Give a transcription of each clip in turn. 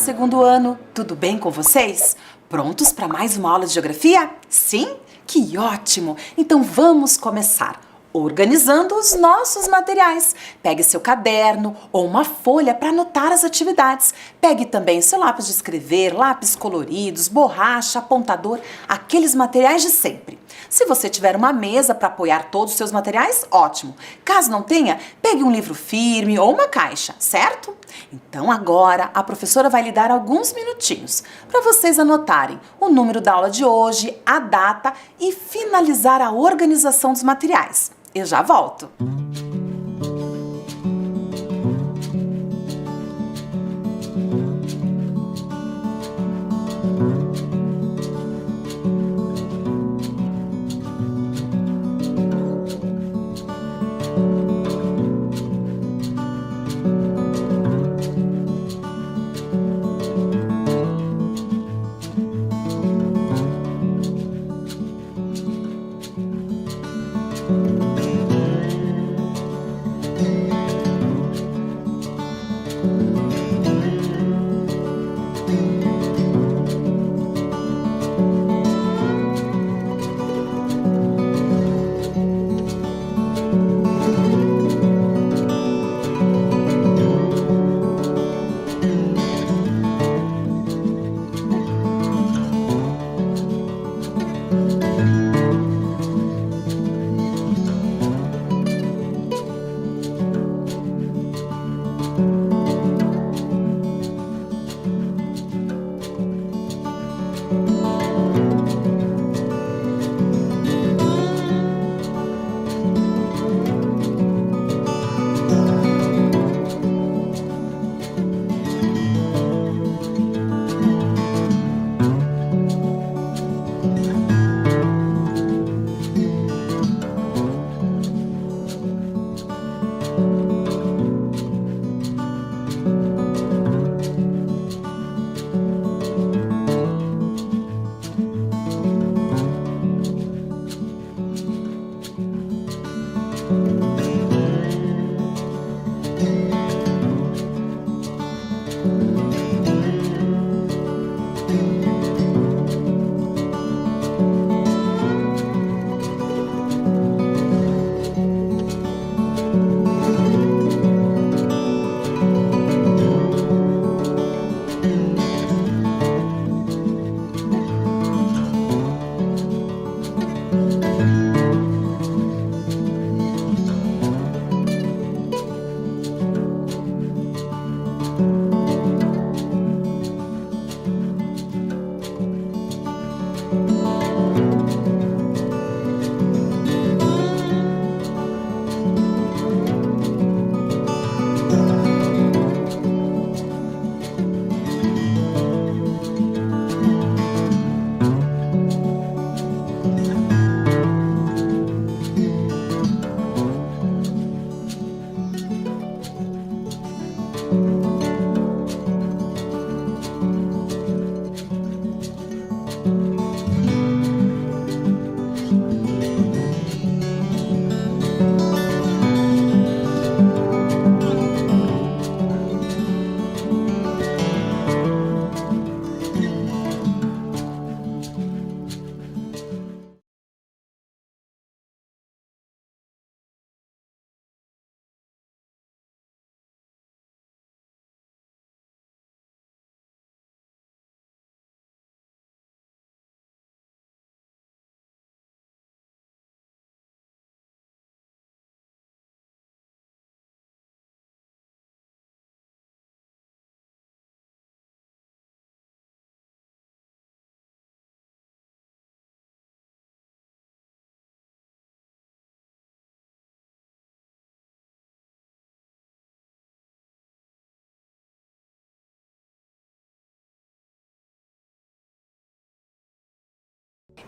segundo ano! Tudo bem com vocês? Prontos para mais uma aula de geografia? Sim? Que ótimo! Então vamos começar organizando os nossos materiais. Pegue seu caderno ou uma folha para anotar as atividades. Pegue também seu lápis de escrever, lápis coloridos, borracha, apontador, aqueles materiais de sempre. Se você tiver uma mesa para apoiar todos os seus materiais, ótimo. Caso não tenha, pegue um livro firme ou uma caixa, certo? Então agora a professora vai lhe dar alguns minutinhos para vocês anotarem o número da aula de hoje, a data e finalizar a organização dos materiais. Eu já volto.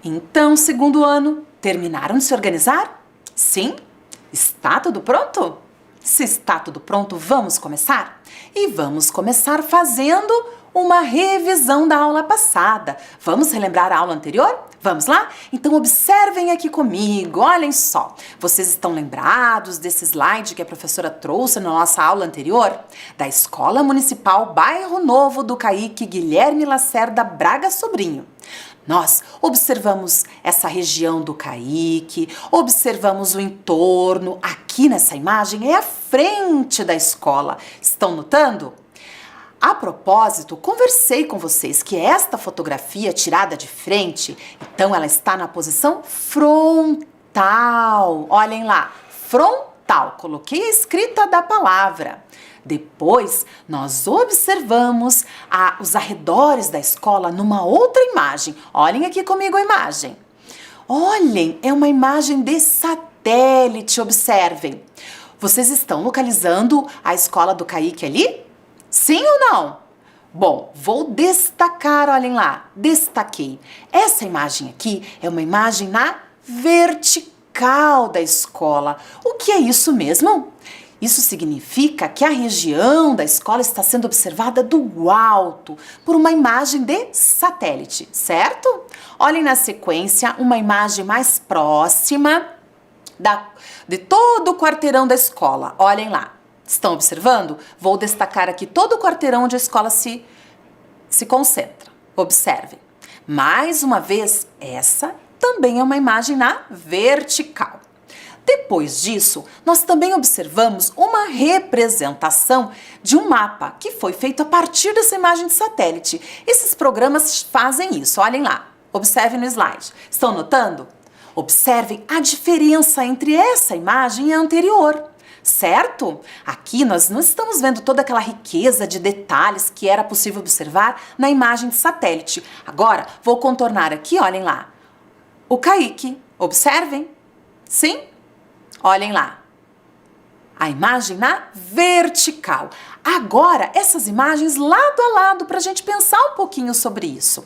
Então, segundo ano, terminaram de se organizar? Sim? Está tudo pronto? Se está tudo pronto, vamos começar? E vamos começar fazendo uma revisão da aula passada. Vamos relembrar a aula anterior? Vamos lá? Então observem aqui comigo, olhem só. Vocês estão lembrados desse slide que a professora trouxe na nossa aula anterior? Da Escola Municipal Bairro Novo do Caíque Guilherme Lacerda Braga Sobrinho. Nós observamos essa região do Caíque, observamos o entorno. Aqui nessa imagem é a frente da escola. Estão notando? A propósito, conversei com vocês que esta fotografia tirada de frente, então ela está na posição frontal. Olhem lá, frontal. Coloquei a escrita da palavra. Depois, nós observamos os arredores da escola numa outra imagem. Olhem aqui comigo a imagem. Olhem, é uma imagem de satélite, observem. Vocês estão localizando a escola do Caíque ali? Sim ou não? Bom, vou destacar, olhem lá, destaquei. Essa imagem aqui é uma imagem na vertical da escola. O que é isso mesmo? Isso significa que a região da escola está sendo observada do alto, por uma imagem de satélite, certo? Olhem na sequência uma imagem mais próxima de todo o quarteirão da escola. Olhem lá. Estão observando? Vou destacar aqui todo o quarteirão onde a escola se concentra. Observem. Mais uma vez, essa também é uma imagem na vertical. Depois disso, nós também observamos uma representação de um mapa que foi feito a partir dessa imagem de satélite. Esses programas fazem isso, olhem lá. Observem no slide. Estão notando? Observem a diferença entre essa imagem e a anterior. Certo? Aqui nós não estamos vendo toda aquela riqueza de detalhes que era possível observar na imagem de satélite. Agora, vou contornar aqui, olhem lá. O Caíque, observem. Sim? Olhem lá. A imagem na vertical. Agora, essas imagens lado a lado para a gente pensar um pouquinho sobre isso.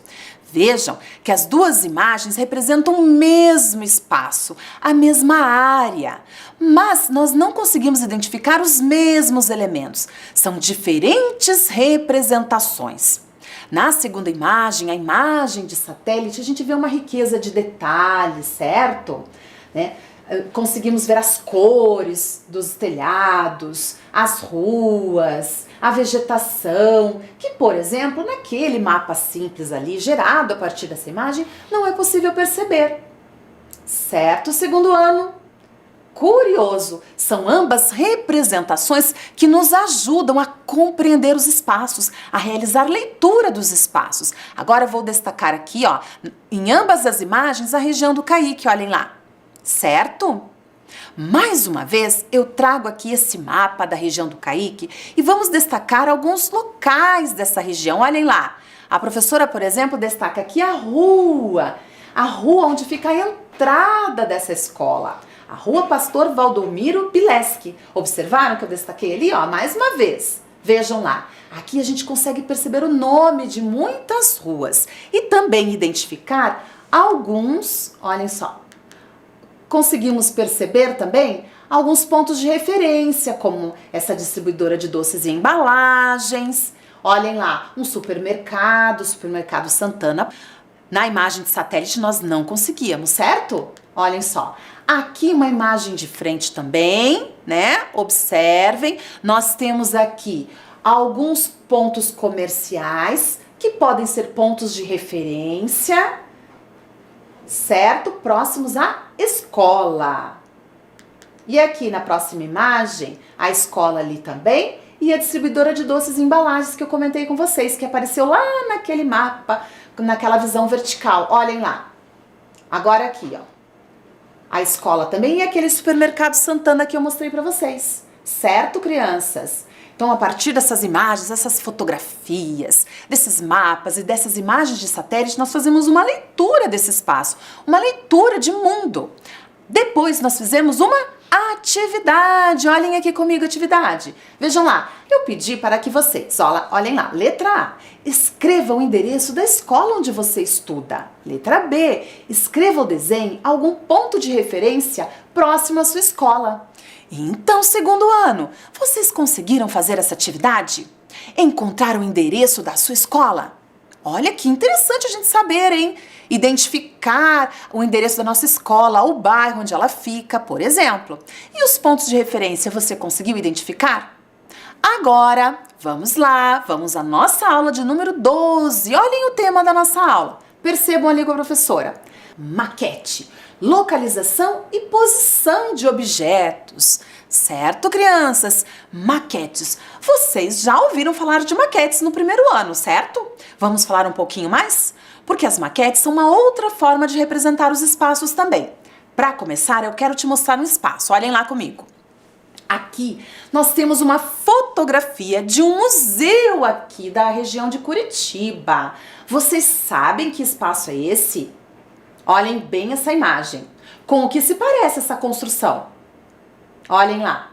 Vejam que as duas imagens representam o mesmo espaço, a mesma área, mas nós não conseguimos identificar os mesmos elementos. São diferentes representações. Na segunda imagem, a imagem de satélite, a gente vê uma riqueza de detalhes, certo? Conseguimos ver as cores dos telhados, as ruas, a vegetação, que, por exemplo, naquele mapa simples ali, gerado a partir dessa imagem, não é possível perceber. Certo, segundo ano? Curioso, são ambas representações que nos ajudam a compreender os espaços, a realizar leitura dos espaços. Agora eu vou destacar aqui, ó, em ambas as imagens, a região do Caíque, olhem lá. Certo? Mais uma vez, eu trago aqui esse mapa da região do Caíque e vamos destacar alguns locais dessa região. Olhem lá, a professora, por exemplo, destaca aqui a rua onde fica a entrada dessa escola, a Rua Pastor Valdomiro Pileski. Observaram que eu destaquei ali? Ó, mais uma vez, vejam lá. Aqui a gente consegue perceber o nome de muitas ruas e também identificar alguns, olhem só, conseguimos perceber também alguns pontos de referência, como essa distribuidora de doces e embalagens. Olhem lá, um supermercado, o Supermercado Santana. Na imagem de satélite nós não conseguíamos, certo? Olhem só. Aqui uma imagem de frente também, né? Observem, nós temos aqui alguns pontos comerciais que podem ser pontos de referência, certo? Próximos à escola. E aqui na próxima imagem, a escola ali também e a distribuidora de doces e embalagens que eu comentei com vocês, que apareceu lá naquele mapa, naquela visão vertical. Olhem lá. Agora aqui, ó. A escola também e aquele supermercado Santana que eu mostrei para vocês. Certo, crianças? Então, a partir dessas imagens, essas fotografias, desses mapas e dessas imagens de satélite, nós fazemos uma leitura desse espaço, uma leitura de mundo. Depois, nós fizemos uma atividade. Olhem aqui comigo a atividade. Vejam lá, eu pedi para que vocês, olhem lá, letra A, escreva o endereço da escola onde você estuda. Letra B, escreva ou desenhe algum ponto de referência próximo à sua escola. Então, segundo ano, vocês conseguiram fazer essa atividade? Encontrar o endereço da sua escola? Olha que interessante a gente saber, hein? Identificar o endereço da nossa escola, o bairro onde ela fica, por exemplo. E os pontos de referência você conseguiu identificar? Agora, vamos lá, vamos à nossa aula de número 12. Olhem o tema da nossa aula. Percebam ali com a professora. Maquete, localização e posição de objetos. Certo, crianças? Maquetes. Vocês já ouviram falar de maquetes no primeiro ano, certo? Vamos falar um pouquinho mais? Porque as maquetes são uma outra forma de representar os espaços também. Para começar, eu quero te mostrar um espaço. Olhem lá comigo. Aqui nós temos uma fotografia de um museu aqui da região de Curitiba. Vocês sabem que espaço é esse? Olhem bem essa imagem. Com o que se parece essa construção? Olhem lá.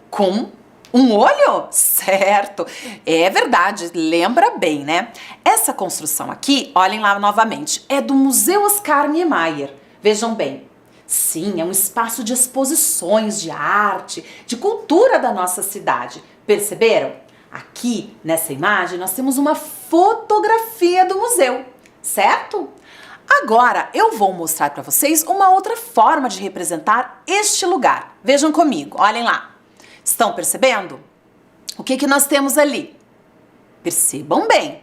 Com um olho? Certo. É verdade, lembra bem, né? Essa construção aqui, olhem lá novamente, é do Museu Oscar Niemeyer. Vejam bem. Sim, é um espaço de exposições, de arte, de cultura da nossa cidade. Perceberam? Aqui, nessa imagem, nós temos uma fotografia do museu, certo? Agora, eu vou mostrar para vocês uma outra forma de representar este lugar. Vejam comigo, olhem lá. Estão percebendo? O que nós temos ali? Percebam bem.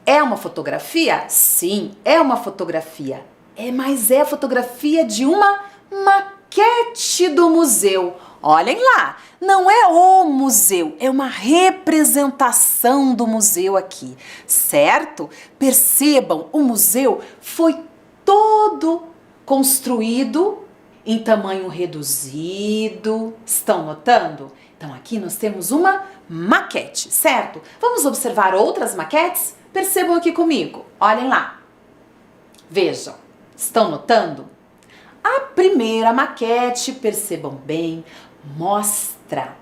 É uma fotografia? Sim, é uma fotografia. Mas é a fotografia de uma maquete do museu. Olhem lá, não é o museu, é uma representação do museu aqui, certo? Percebam, o museu foi todo construído em tamanho reduzido. Estão notando? Então aqui nós temos uma maquete, certo? Vamos observar outras maquetes? Percebam aqui comigo, olhem lá. Vejam. Estão notando? A primeira maquete, percebam bem, mostra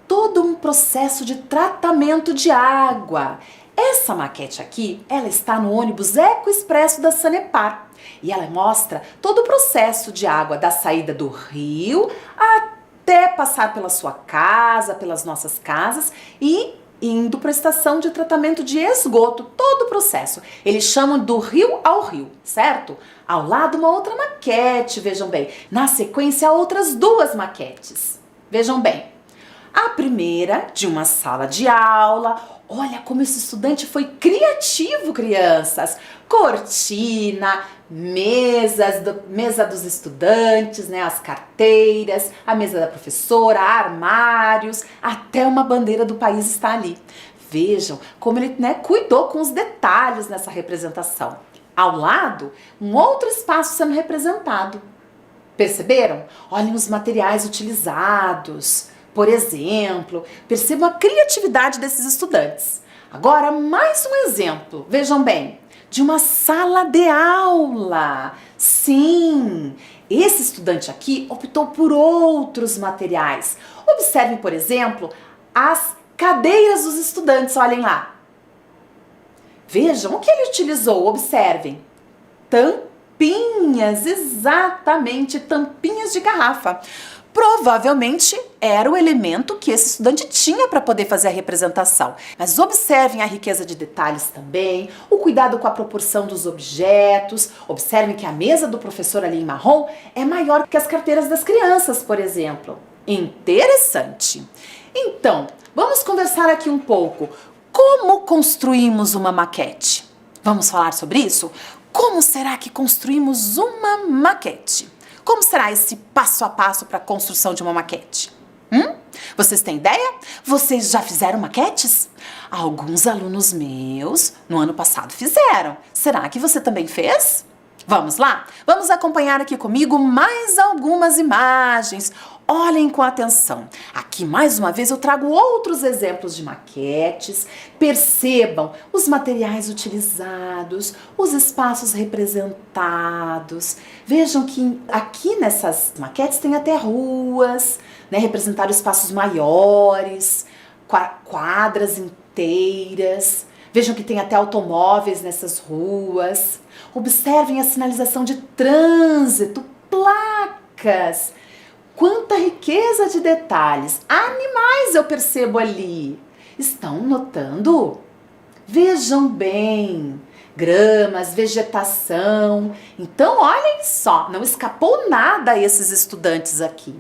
todo um processo de tratamento de água. Essa maquete aqui, ela está no ônibus Ecoexpresso da Sanepar e ela mostra todo o processo de água da saída do rio até passar pela sua casa, pelas nossas casas e indo para a estação de tratamento de esgoto, todo o processo. Eles chamam do rio ao rio, certo? Ao lado uma outra maquete, vejam bem. Na sequência, outras duas maquetes. Vejam bem. A primeira, de uma sala de aula. Olha como esse estudante foi criativo, crianças. Cortina, mesa dos estudantes, né, as carteiras, a mesa da professora, armários, até uma bandeira do país está ali. Vejam como ele, né, cuidou com os detalhes nessa representação. Ao lado, um outro espaço sendo representado. Perceberam? Olhem os materiais utilizados. Por exemplo, percebam a criatividade desses estudantes. Agora, mais um exemplo. Vejam bem. De uma sala de aula. Sim, esse estudante aqui optou por outros materiais. Observem, por exemplo, as cadeiras dos estudantes, olhem lá. Vejam o que ele utilizou, observem. Tampinhas, exatamente, tampinhas de garrafa. Provavelmente era o elemento que esse estudante tinha para poder fazer a representação. Mas observem a riqueza de detalhes também, o cuidado com a proporção dos objetos. Observem que a mesa do professor ali em marrom é maior que as carteiras das crianças, por exemplo. Interessante! Então, vamos conversar aqui um pouco. Como construímos uma maquete? Vamos falar sobre isso? Como será que construímos uma maquete? Como será esse passo a passo para a construção de uma maquete? Vocês têm ideia? Vocês já fizeram maquetes? Alguns alunos meus no ano passado fizeram. Será que você também fez? Vamos lá? Vamos acompanhar aqui comigo mais algumas imagens. Olhem com atenção. Aqui, mais uma vez, eu trago outros exemplos de maquetes. Percebam os materiais utilizados, os espaços representados. Vejam que aqui nessas maquetes tem até ruas, né? Representaram espaços maiores, quadras inteiras. Vejam que tem até automóveis nessas ruas. Observem a sinalização de trânsito, placas. Quanta riqueza de detalhes! Animais eu percebo ali. Estão notando? Vejam bem, gramas, vegetação. Então, olhem só, não escapou nada a esses estudantes aqui.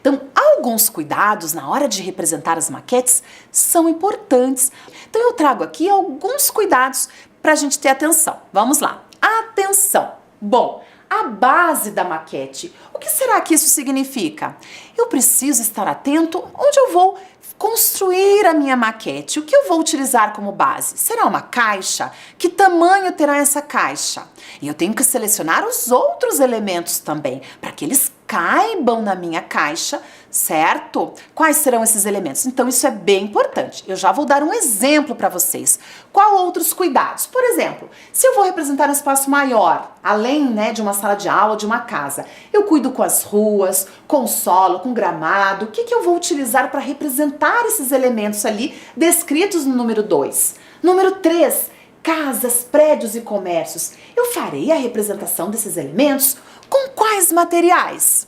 Então, alguns cuidados na hora de representar as maquetes são importantes. Então, eu trago aqui alguns cuidados para a gente ter atenção. Vamos lá. Atenção! Bom, a base da maquete. O que será que isso significa? Eu preciso estar atento onde eu vou construir a minha maquete. O que eu vou utilizar como base? Será uma caixa? Que tamanho terá essa caixa? E eu tenho que selecionar os outros elementos também, para que eles caibam na minha caixa, certo? Quais serão esses elementos? Então isso é bem importante. Eu já vou dar um exemplo para vocês. Qual outros cuidados? Por exemplo, se eu vou representar um espaço maior, além, de uma sala de aula, de uma casa, eu cuido com as ruas, com o solo, com o gramado. O que eu vou utilizar para representar esses elementos ali descritos no número 2? Número 3, casas, prédios e comércios. Eu farei a representação desses elementos com quais materiais?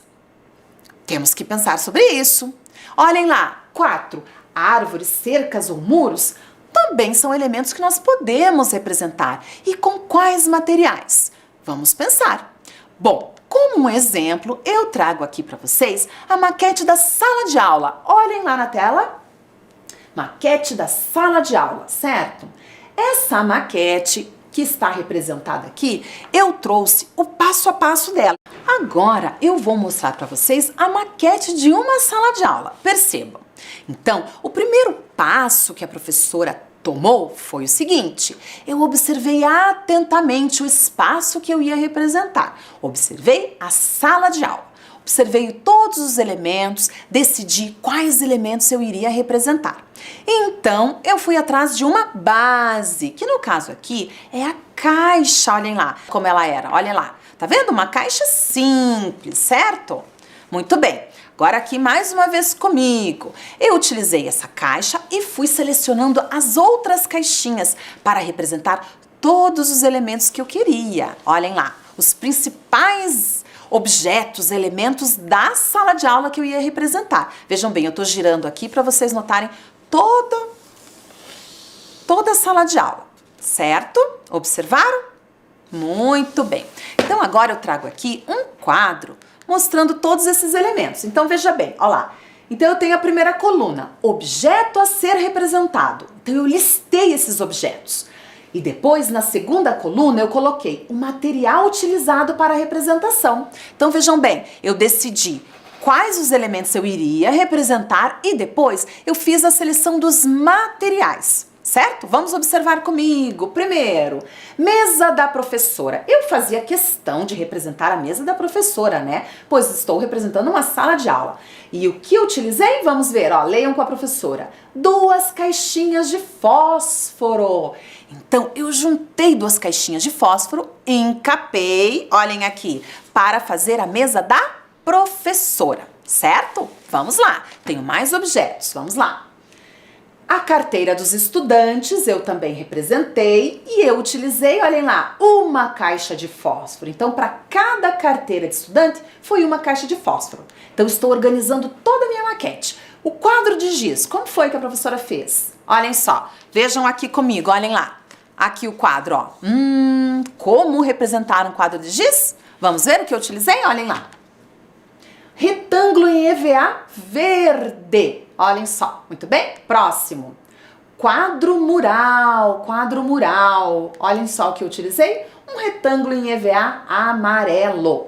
Temos que pensar sobre isso. Olhem lá. 4, árvores, cercas ou muros também são elementos que nós podemos representar. E com quais materiais? Vamos pensar. Bom, como um exemplo, eu trago aqui para vocês a maquete da sala de aula. Olhem lá na tela. Maquete da sala de aula, certo? Essa maquete que está representada aqui, eu trouxe o passo a passo dela. Agora eu vou mostrar para vocês a maquete de uma sala de aula. Percebam. Então, o primeiro passo que a professora tomou foi o seguinte: eu observei atentamente o espaço que eu ia representar. Observei a sala de aula. Observei todos os elementos, decidi quais elementos eu iria representar. Então, eu fui atrás de uma base, que no caso aqui é a caixa. Olhem lá como ela era, olhem lá. Tá vendo? Uma caixa simples, certo? Muito bem. Agora aqui mais uma vez comigo. Eu utilizei essa caixa e fui selecionando as outras caixinhas para representar todos os elementos que eu queria. Olhem lá, os principais objetos, elementos da sala de aula que eu ia representar. Vejam bem, eu estou girando aqui para vocês notarem toda a sala de aula, certo? Observaram? Muito bem. Então agora eu trago aqui um quadro mostrando todos esses elementos. Então veja bem, olha lá. Então eu tenho a primeira coluna, objeto a ser representado. Então eu listei esses objetos. E depois, na segunda coluna, eu coloquei o material utilizado para a representação. Então vejam bem, eu decidi quais os elementos eu iria representar e depois eu fiz a seleção dos materiais. Certo? Vamos observar comigo. Primeiro, mesa da professora. Eu fazia questão de representar a mesa da professora, né? Pois estou representando uma sala de aula. E o que eu utilizei? Vamos ver, ó, leiam com a professora. 2 caixinhas de fósforo. Então, eu juntei 2 caixinhas de fósforo, encapei, olhem aqui, para fazer a mesa da professora, certo? Vamos lá. Tenho mais objetos, vamos lá. A carteira dos estudantes eu também representei e eu utilizei, olhem lá, uma caixa de fósforo. Então, para cada carteira de estudante, foi uma caixa de fósforo. Então, estou organizando toda a minha maquete. O quadro de giz, como foi que a professora fez? Olhem só, vejam aqui comigo, olhem lá. Aqui o quadro, ó. Como representar um quadro de giz? Vamos ver o que eu utilizei? Olhem lá. Retângulo em EVA verde. Olhem só, muito bem? Próximo. Quadro mural. Olhem só o que eu utilizei. Um retângulo em EVA amarelo.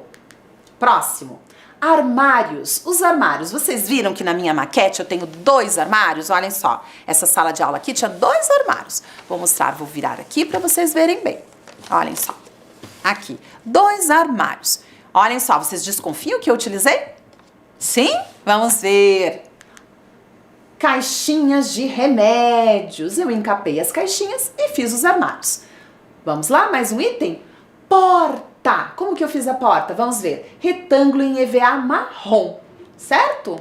Próximo. Armários. Os armários. Vocês viram que na minha maquete eu tenho 2 armários? Olhem só. Essa sala de aula aqui tinha 2 armários. Vou mostrar, vou virar aqui para vocês verem bem. Olhem só. Aqui. 2 armários. Olhem só, vocês desconfiam que eu utilizei? Sim? Vamos ver. Caixinhas de remédios. Eu encapei as caixinhas e fiz os armários. Vamos lá, mais um item? Porta. Como que eu fiz a porta? Vamos ver. Retângulo em EVA marrom, certo?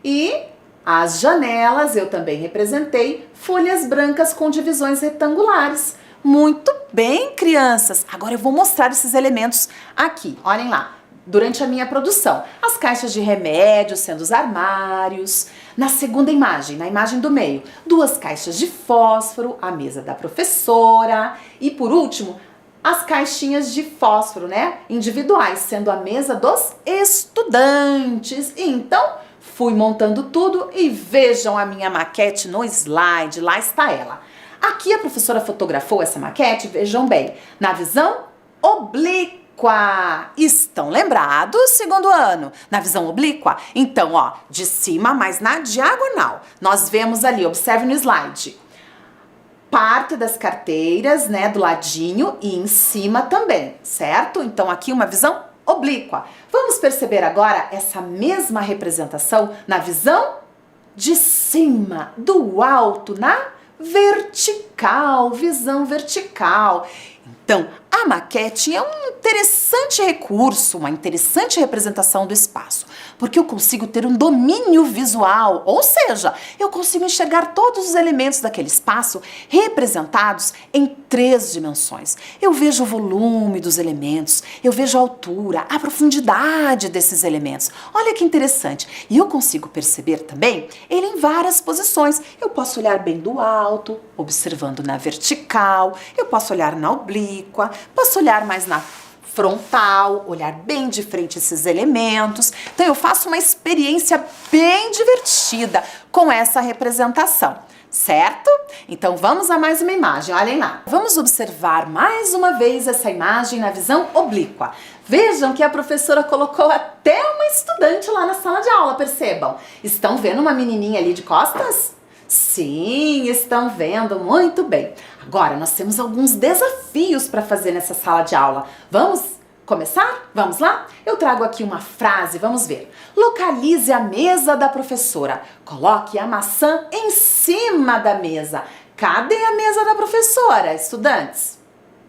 E as janelas eu também representei folhas brancas com divisões retangulares. Muito bem, crianças. Agora eu vou mostrar esses elementos aqui. Olhem lá. durante a minha produção. As caixas de remédio sendo os armários. Na segunda imagem, na imagem do meio, 2 caixas de fósforo, a mesa da professora. E por último, as caixinhas de fósforo, né? Individuais, sendo a mesa dos estudantes. Então, fui montando tudo e vejam a minha maquete no slide. Lá está ela. Aqui a professora fotografou essa maquete, vejam bem, na visão oblíqua. Estão lembrados, segundo ano? Na visão oblíqua? Então, ó, de cima, mas na diagonal. Nós vemos ali, observe no slide, parte das carteiras, né, do ladinho e em cima também, certo? Então, aqui uma visão oblíqua. Vamos perceber agora essa mesma representação na visão de cima, do alto, na vertical, visão vertical. Então, a maquete é um interessante recurso, uma interessante representação do espaço, porque eu consigo ter um domínio visual, ou seja, eu consigo enxergar todos os elementos daquele espaço representados em 3 dimensões. Eu vejo o volume dos elementos, eu vejo a altura, a profundidade desses elementos. Olha que interessante. E eu consigo perceber também ele em várias posições. Eu posso olhar bem do alto, observando na vertical, eu posso olhar na oblíqua, posso olhar mais na frontal, olhar bem de frente esses elementos. Então eu faço uma experiência bem divertida com essa representação, certo? Então vamos a mais uma imagem, olhem lá. Vamos observar mais uma vez essa imagem na visão oblíqua. Vejam que a professora colocou até uma estudante lá na sala de aula, percebam. Estão vendo uma menininha ali de costas? Sim, estão vendo muito bem. Agora, nós temos alguns desafios para fazer nessa sala de aula. Vamos começar? Vamos lá? Eu trago aqui uma frase, vamos ver. Localize a mesa da professora. Coloque a maçã em cima da mesa. Cadê a mesa da professora, estudantes?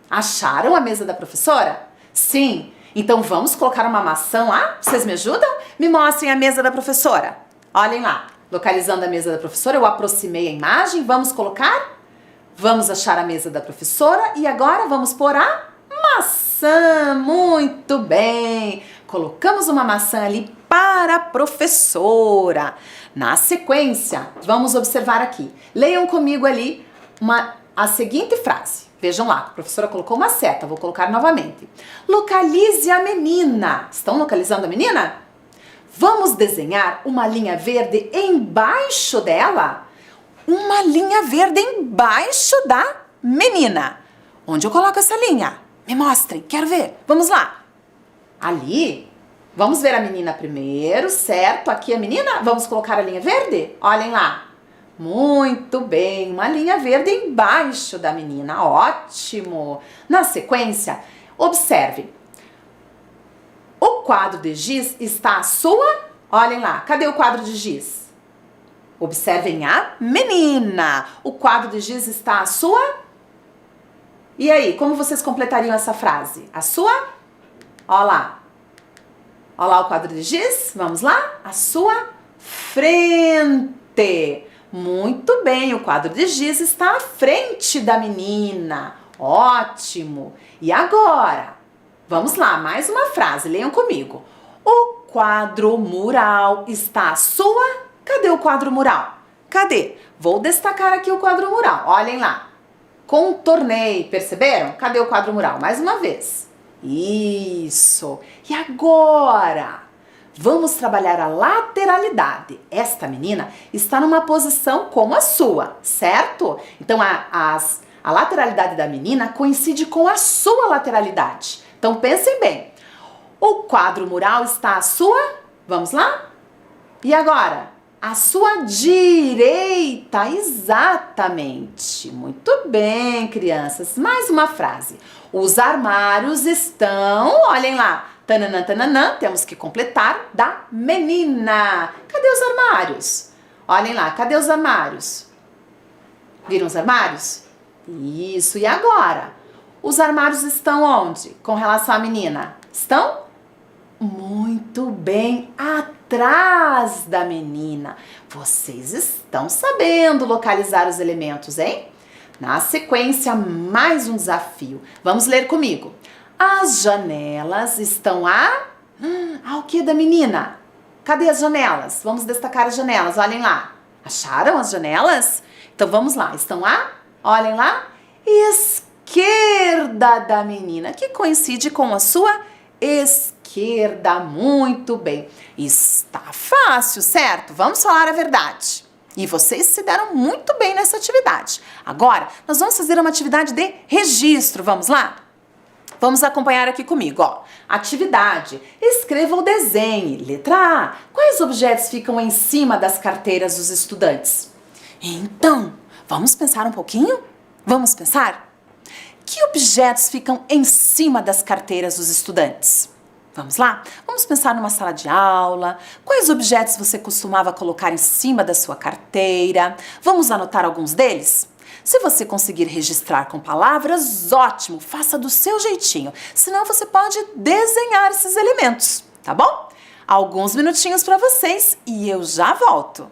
Acharam a mesa da professora? Sim. Então, vamos colocar uma maçã lá? Vocês me ajudam? Me mostrem a mesa da professora. Olhem lá. Localizando a mesa da professora, eu aproximei a imagem, vamos colocar? Vamos achar a mesa da professora e agora vamos pôr a maçã. Muito bem! Colocamos uma maçã ali para a professora. Na sequência, vamos observar aqui. Leiam comigo ali a seguinte frase. Vejam lá, a professora colocou uma seta, vou colocar novamente. Localize a menina. Estão localizando a menina? Vamos desenhar uma linha verde embaixo dela? Uma linha verde embaixo da menina. Onde eu coloco essa linha? Me mostrem, quero ver. Vamos lá. Ali. Vamos ver a menina primeiro, certo? Aqui a menina. Vamos colocar a linha verde? Olhem lá. Muito bem, uma linha verde embaixo da menina. Ótimo. Na sequência, observe. O quadro de giz está à sua... Olhem lá, cadê o quadro de giz? Observem a menina. O quadro de giz está à sua... E aí, como vocês completariam essa frase? A sua... Olha lá. Olha lá o quadro de giz. Vamos lá? A sua frente. Muito bem, o quadro de giz está à frente da menina. Ótimo. E agora... Vamos lá, mais uma frase, leiam comigo. O quadro mural está à sua... Cadê o quadro mural? Cadê? Vou destacar aqui o quadro mural, olhem lá. Contornei, perceberam? Cadê o quadro mural? Mais uma vez. Isso. E agora? Vamos trabalhar a lateralidade. Esta menina está numa posição como a sua, certo? Então, a lateralidade da menina coincide com a sua lateralidade. Então, pensem bem. O quadro mural está à sua... Vamos lá? E agora? À sua direita. Exatamente. Muito bem, crianças. Mais uma frase. Os armários estão... Olhem lá. Tananã, tananã. Temos que completar da menina. Cadê os armários? Olhem lá. Cadê os armários? Viram os armários? Isso. E agora? Os armários estão onde? Com relação à menina? Estão? Muito bem, atrás da menina. Vocês estão sabendo localizar os elementos, hein? Na sequência, mais um desafio. Vamos ler comigo. As janelas estão à O que da menina? Cadê as janelas? Vamos destacar as janelas, olhem lá. Acharam as janelas? Então vamos lá, estão lá? Olhem lá. Esquerda da menina, que coincide com a sua esquerda. Muito bem. Está fácil, certo? Vamos falar a verdade. E vocês se deram muito bem nessa atividade. Agora, nós vamos fazer uma atividade de registro. Vamos lá? Vamos acompanhar aqui comigo, ó. Atividade. Escreva ou desenhe. Letra A. Quais objetos ficam em cima das carteiras dos estudantes? Então, vamos pensar um pouquinho? Vamos pensar? Que objetos ficam em cima das carteiras dos estudantes? Vamos lá? Vamos pensar numa sala de aula. Quais objetos você costumava colocar em cima da sua carteira? Vamos anotar alguns deles? Se você conseguir registrar com palavras, ótimo, faça do seu jeitinho. Senão você pode desenhar esses elementos, tá bom? Alguns minutinhos para vocês e eu já volto.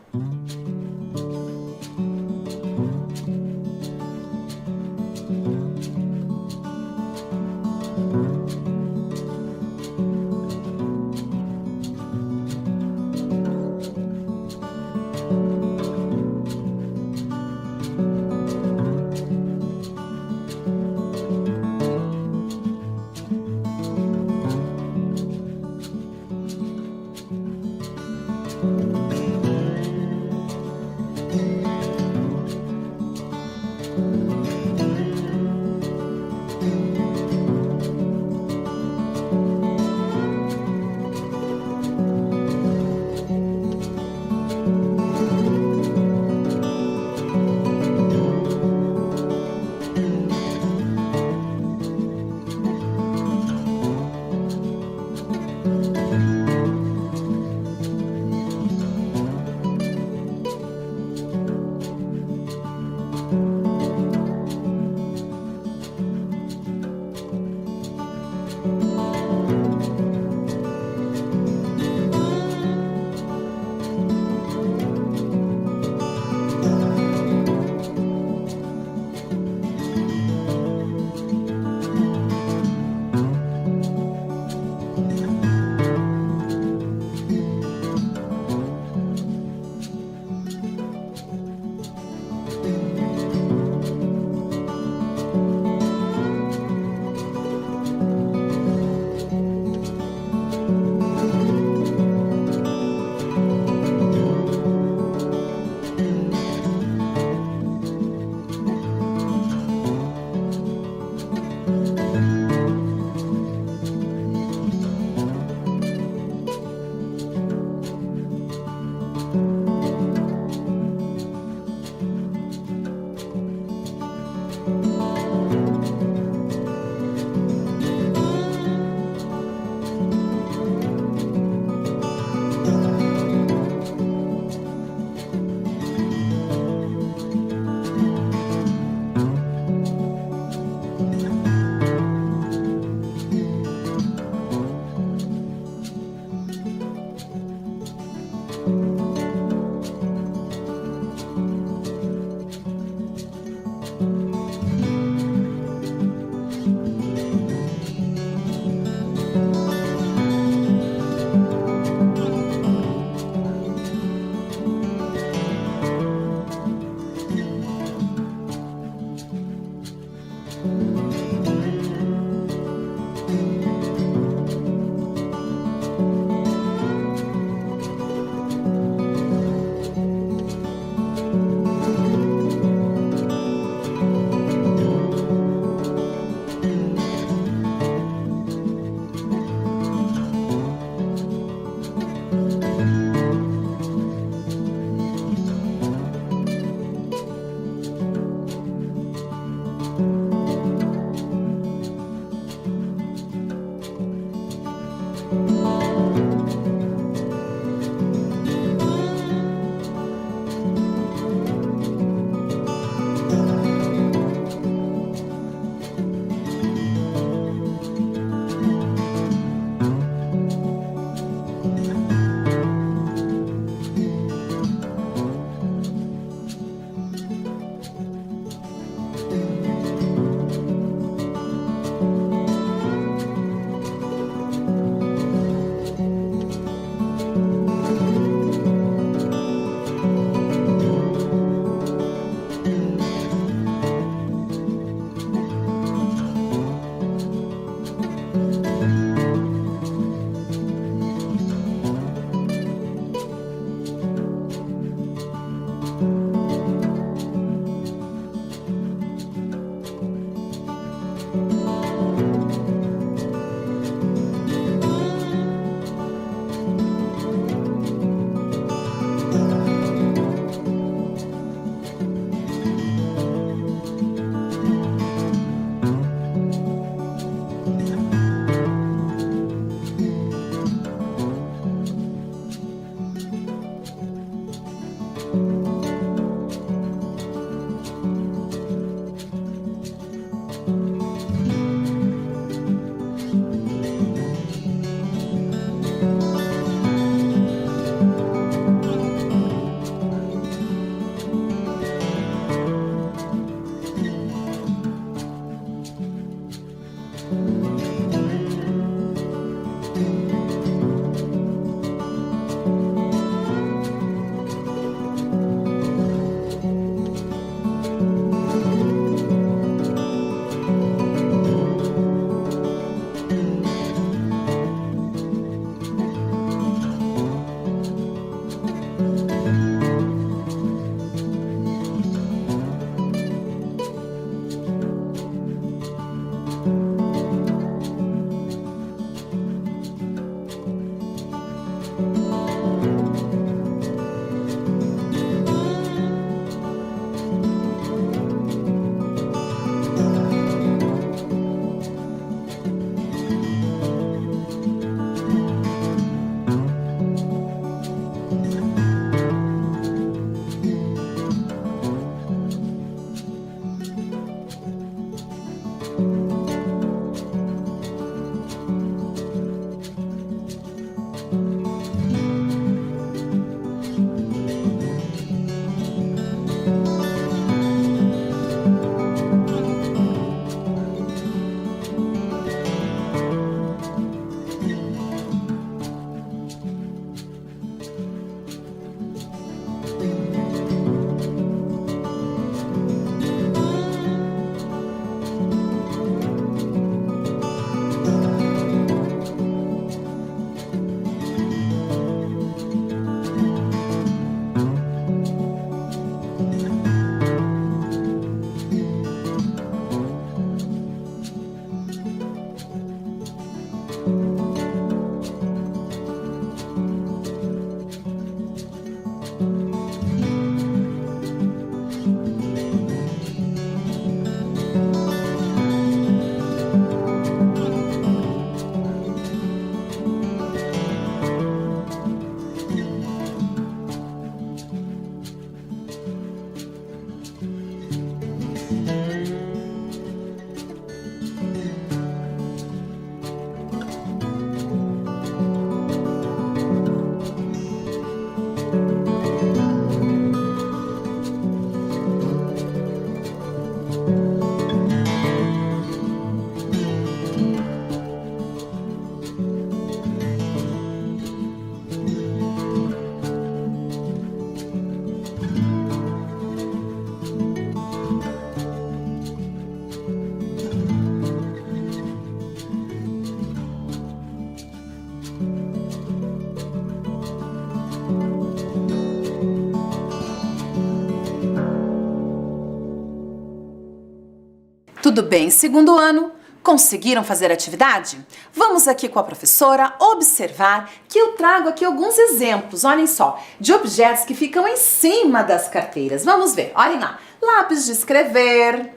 Tudo bem, segundo ano? Conseguiram fazer a atividade? Vamos aqui com a professora observar que eu trago aqui alguns exemplos, olhem só, de objetos que ficam em cima das carteiras. Vamos ver, olhem lá. Lápis de escrever,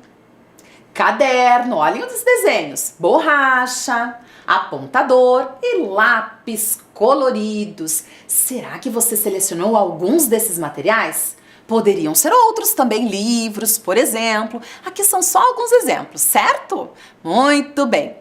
caderno, olhem os desenhos, borracha, apontador e lápis coloridos. Será que você selecionou alguns desses materiais? Poderiam ser outros também, livros, por exemplo. Aqui são só alguns exemplos, certo? Muito bem.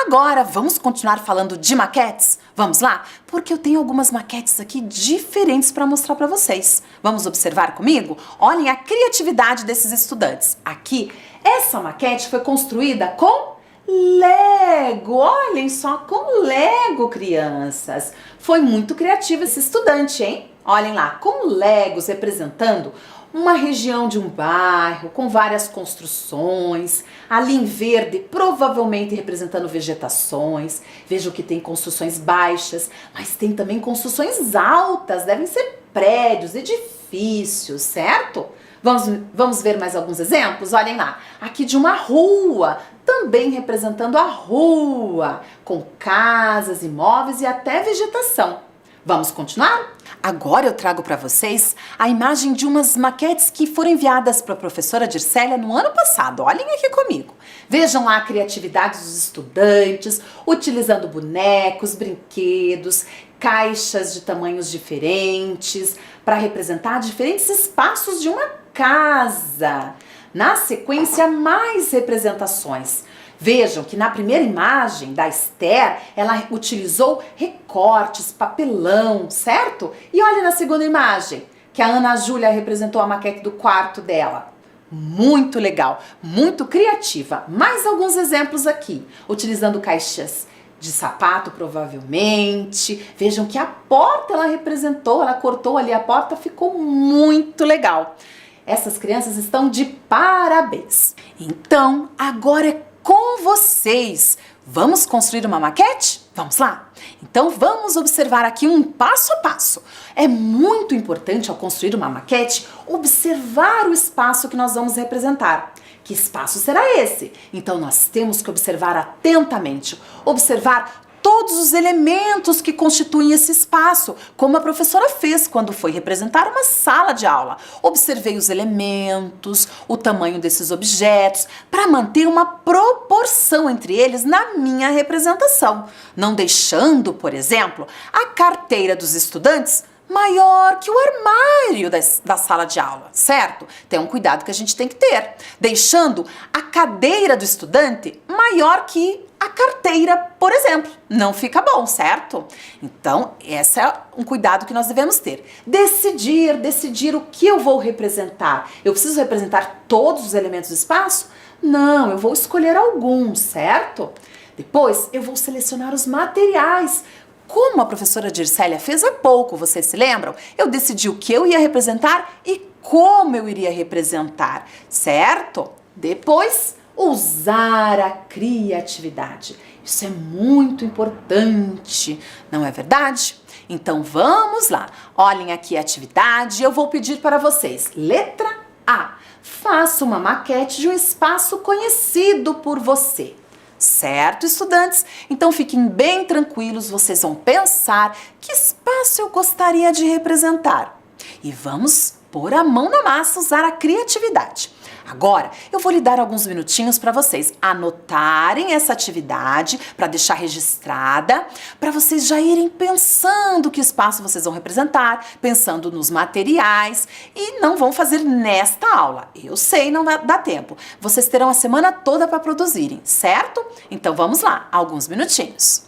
Agora vamos continuar falando de maquetes? Vamos lá? Porque eu tenho algumas maquetes aqui diferentes para mostrar para vocês. Vamos observar comigo? Olhem a criatividade desses estudantes. Aqui, essa maquete foi construída com Lego. Olhem só, com Lego, crianças. Foi muito criativo esse estudante, hein? Olhem lá, com Legos representando uma região de um bairro com várias construções, ali em verde provavelmente representando vegetações. Vejam que tem construções baixas, mas tem também construções altas, devem ser prédios, edifícios, certo? Vamos ver mais alguns exemplos? Olhem lá, aqui de uma rua, também representando a rua, com casas, imóveis e até vegetação. Vamos continuar? Agora eu trago para vocês a imagem de umas maquetes que foram enviadas para a professora Dircélia no ano passado. Olhem aqui comigo. Vejam lá a criatividade dos estudantes, utilizando bonecos, brinquedos, caixas de tamanhos diferentes, para representar diferentes espaços de uma casa. Na sequência, mais representações. Vejam que na primeira imagem da Esther, ela utilizou recortes, papelão, certo? E olha na segunda imagem, que a Ana Júlia representou a maquete do quarto dela. Muito legal, muito criativa. Mais alguns exemplos aqui, utilizando caixas de sapato, provavelmente. Vejam que a porta ela representou, ela cortou ali a porta, ficou muito legal. Essas crianças estão de parabéns. Então, agora é com vocês. Vamos construir uma maquete? Vamos lá? Então vamos observar aqui um passo a passo. É muito importante ao construir uma maquete observar o espaço que nós vamos representar. Que espaço será esse? Então nós temos que observar atentamente, observar todos os elementos que constituem esse espaço, como a professora fez quando foi representar uma sala de aula. Observei os elementos, o tamanho desses objetos, para manter uma proporção entre eles na minha representação, não deixando, por exemplo, a carteira dos estudantes maior que o armário da sala de aula, certo? Tem um cuidado que a gente tem que ter, deixando a cadeira do estudante maior que a carteira, por exemplo. Não fica bom, certo? Então, esse é um cuidado que nós devemos ter. Decidir o que eu vou representar. Eu preciso representar todos os elementos do espaço? Não, eu vou escolher alguns, certo? Depois, eu vou selecionar os materiais. Como a professora Dircélia fez há pouco, vocês se lembram? Eu decidi o que eu ia representar e como eu iria representar, certo? Depois, usar a criatividade. Isso é muito importante, não é verdade? Então vamos lá. Olhem aqui a atividade. Eu vou pedir para vocês. Letra A. Faça uma maquete de um espaço conhecido por você. Certo, estudantes? Então fiquem bem tranquilos, vocês vão pensar que espaço eu gostaria de representar. E vamos pôr a mão na massa, usar a criatividade. Agora, eu vou lhe dar alguns minutinhos para vocês anotarem essa atividade, para deixar registrada, para vocês já irem pensando que espaço vocês vão representar, pensando nos materiais e não vão fazer nesta aula. Eu sei, não dá tempo. Vocês terão a semana toda para produzirem, certo? Então vamos lá, alguns minutinhos.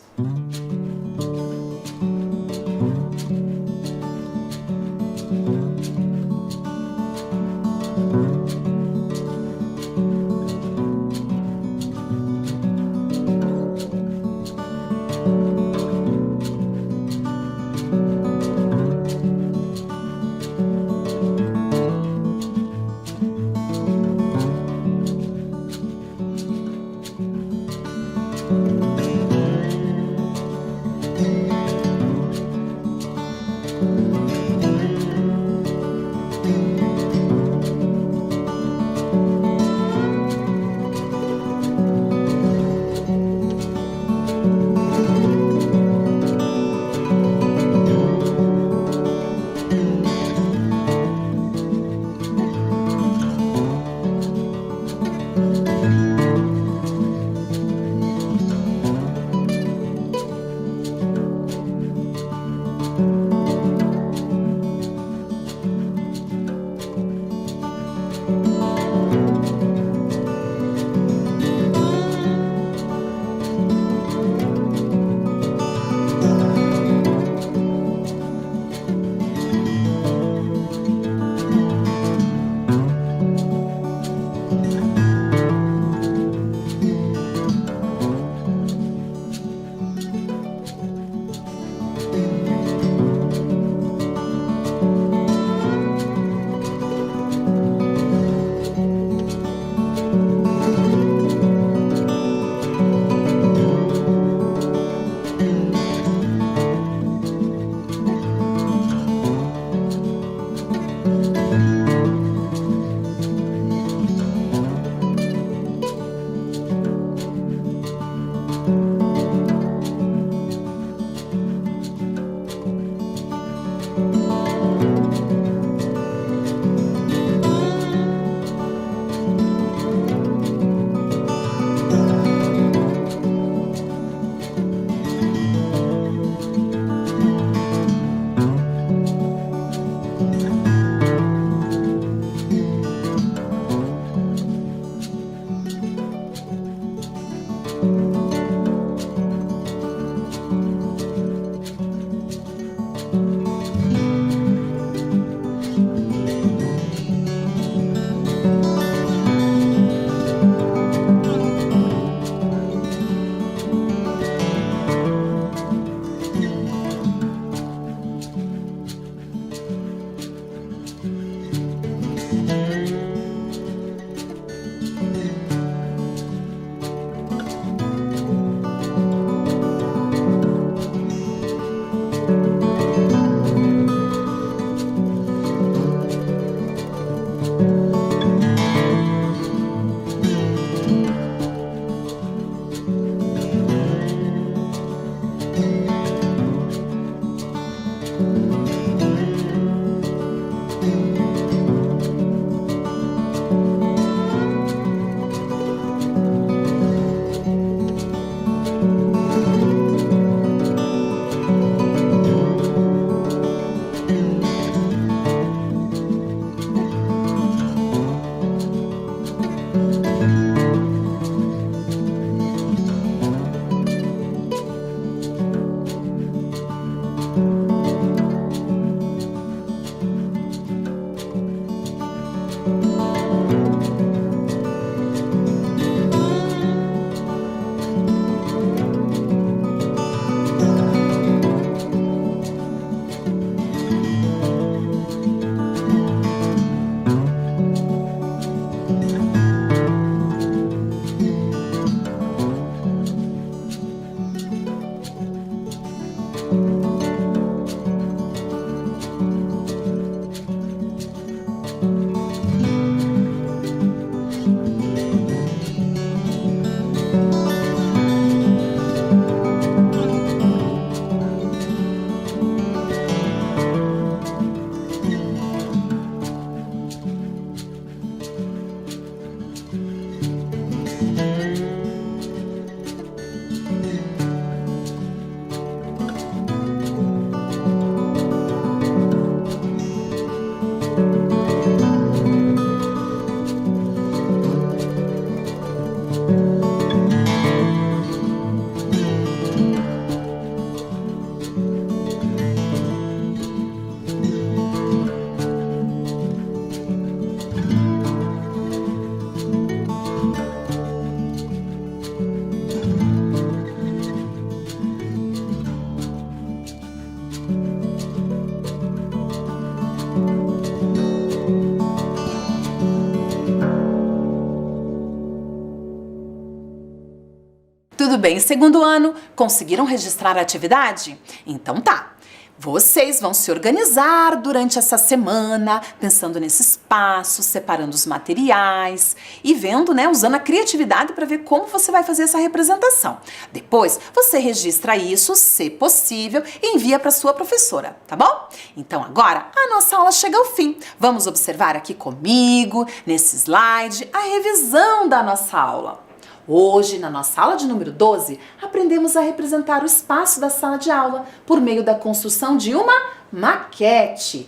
Tudo bem, segundo ano, conseguiram registrar a atividade? Então tá. Vocês vão se organizar durante essa semana, pensando nesses passos, separando os materiais e vendo, né, usando a criatividade para ver como você vai fazer essa representação. Depois, você registra isso, se possível, e envia para sua professora, tá bom? Então agora, a nossa aula chega ao fim. Vamos observar aqui comigo, nesse slide, a revisão da nossa aula. Hoje, na nossa aula de número 12, aprendemos a representar o espaço da sala de aula por meio da construção de uma maquete.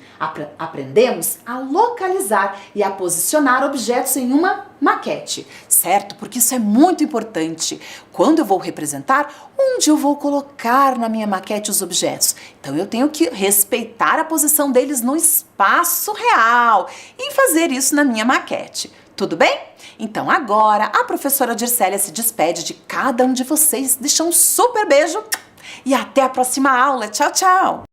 Aprendemos a localizar e a posicionar objetos em uma maquete, certo? Porque isso é muito importante. Quando eu vou representar, onde eu vou colocar na minha maquete os objetos? Então eu tenho que respeitar a posição deles no espaço real e fazer isso na minha maquete. Tudo bem? Então agora a professora Dircélia se despede de cada um de vocês, deixa um super beijo e até a próxima aula. Tchau, tchau!